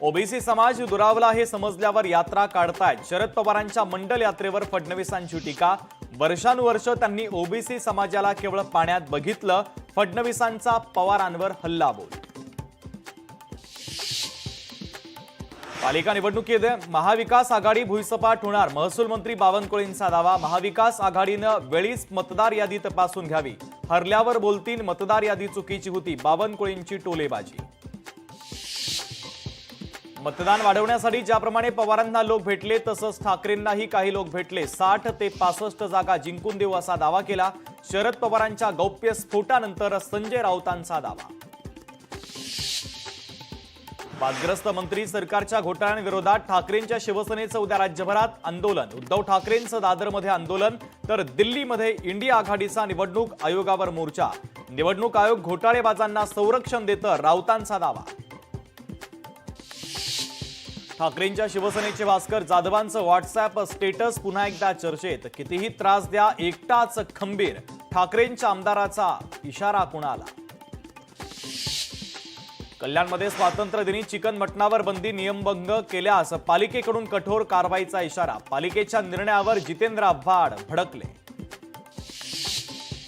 OBC समाज दुरावला हे समजल्यावर यात्रा काढतायत शरद पवारांच्या मंडल यात्रेवर फडणवीसांची टीका। वर्षानुवर्ष त्यांनी ओबीसी समाजाला केवळ पाण्यात बघितलं, फडणवीसांचा पवारांवर हल्लाबोल। पालिका निवडणुकीत महाविकास आघाडी भुईसपाट होणार, महसूल मंत्री बावनकुळेंचा दावा। महाविकास आघाडीनं वेळीच मतदार यादी तपासून घ्यावी, हरल्यावर बोलतील मतदार यादी चुकीची होती, बावनकुळेंची टोलेबाजी। मतदान वाढवण्यासाठी ज्याप्रमाणे पवारांना लोक भेटले तसंच ठाकरेंनाही काही लोक भेटले, 60 ते 65 जागा जिंकून देऊ असा दावा केला। शरद पवारांच्या गौप्य स्फोटानंतर संजय राऊतांचा दावा। वादग्रस्त मंत्री सरकारच्या घोटाळ्यांविरोधात ठाकरेंच्या शिवसेनेचं उद्या राज्यभरात आंदोलन। उद्धव ठाकरेंचं दादरमध्ये आंदोलन तर दिल्लीमध्ये इंडिया आघाडीचा निवडणूक आयोगावर मोर्चा। निवडणूक आयोग घोटाळेबाजांना संरक्षण देतं, राऊतांचा दावा। ठाकरेंच्या शिवसेनेचे भास्कर जाधवांचं व्हॉट्सअप स्टेटस पुन्हा एकदा चर्चेत। कितीही त्रास द्या, एकटाच खंबीर, ठाकरेंच्या आमदाराचा इशारा कुणाला। कल्याणमध्ये स्वातंत्र्य दिनी चिकन मटणावर बंदी नियमभंग केल्यास पालिकेकडून कठोर कारवाईचा इशारा। पालिकेच्या निर्णयावर जितेंद्र आव्हाड भडकले।